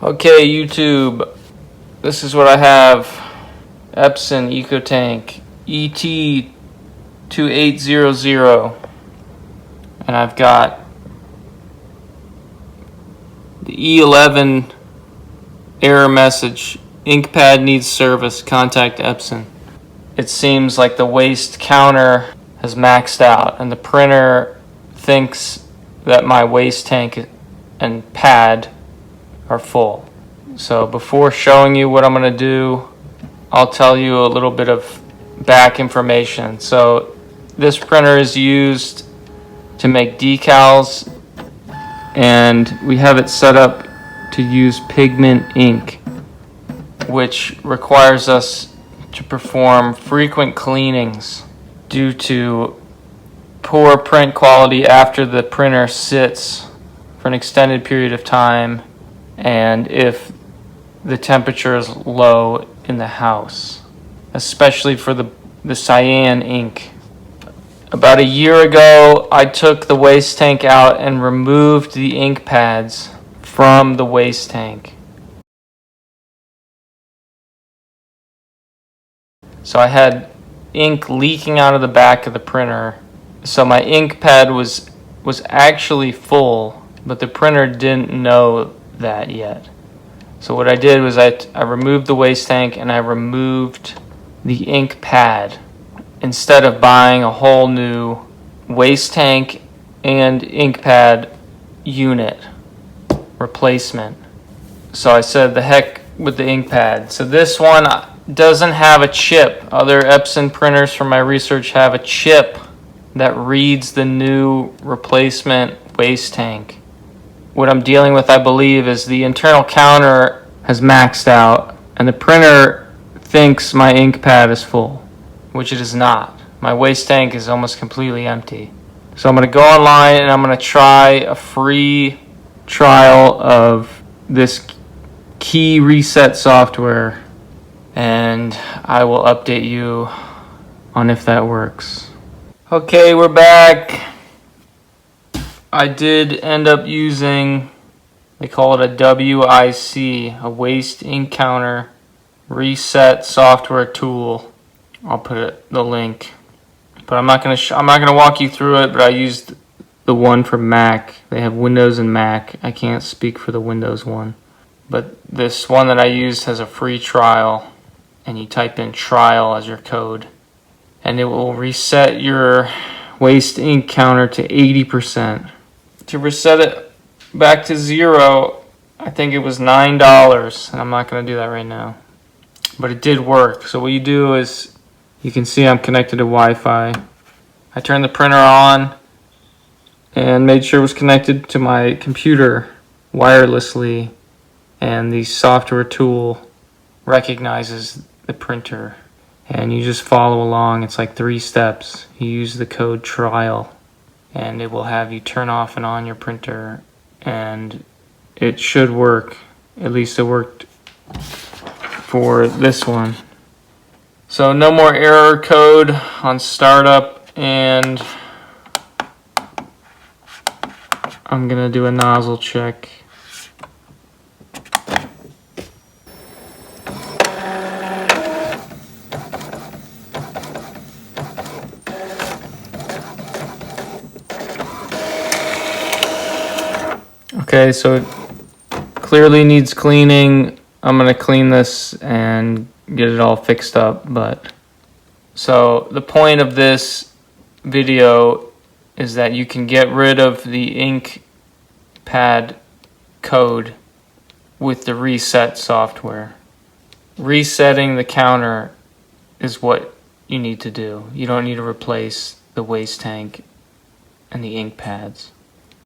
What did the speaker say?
Okay, YouTube, this is what I have. Epson EcoTank ET-2800, and I've got the E-11 error message. Ink pad needs service, contact Epson. It seems like the waste counter has maxed out and the printer thinks that my waste tank and pad are full. So before showing you what I'm going to do, I'll tell you a little bit of back information. So this printer is used to make decals, and we have it set up to use pigment ink, which requires us to perform frequent cleanings due to poor print quality after the printer sits for an extended period of time, and if the temperature is low in the house, especially for the cyan ink. About a year ago, I took the waste tank out and removed the ink pads from the waste tank. So I had ink leaking out of the back of the printer. So my ink pad was actually full, but the printer didn't know that yet. So what I did was I removed the waste tank and I removed the ink pad instead of buying a whole new waste tank and ink pad unit replacement. So I said the heck with the ink pad. So this one doesn't have a chip. Other Epson printers from my research have a chip that reads the new replacement waste tank. What I'm dealing with, I believe, is the internal counter has maxed out and the printer thinks my ink pad is full, which it is not. My waste tank is almost completely empty. So I'm going to go online and I'm going to try a free trial of this key reset software, and I will update you on if that works. Okay, we're back. I did end up using, they call it a WIC, a waste ink counter reset software tool. I'll put the link, but I'm not gonna walk you through it. But I used the one for Mac. They have Windows and Mac. I can't speak for the Windows one, but this one that I used has a free trial, and you type in trial as your code, and it will reset your waste ink counter to 80%. To reset it back to 0, I think it was $9, and I'm not going to do that right now. But it did work. So what you do is, you can see I'm connected to Wi-Fi. I turned the printer on and made sure it was connected to my computer wirelessly, and the software tool recognizes the printer. And you just follow along. It's like 3 steps. You use the code trial, and it will have you turn off and on your printer, and it should work. At least it worked for this one. So no more error code on startup, and I'm gonna do a nozzle check. Okay, so it clearly needs cleaning. I'm gonna clean this and get it all fixed up. But so the point of this video is that you can get rid of the ink pad code with the reset software. Resetting the counter is what you need to do. You don't need to replace the waste tank and the ink pads.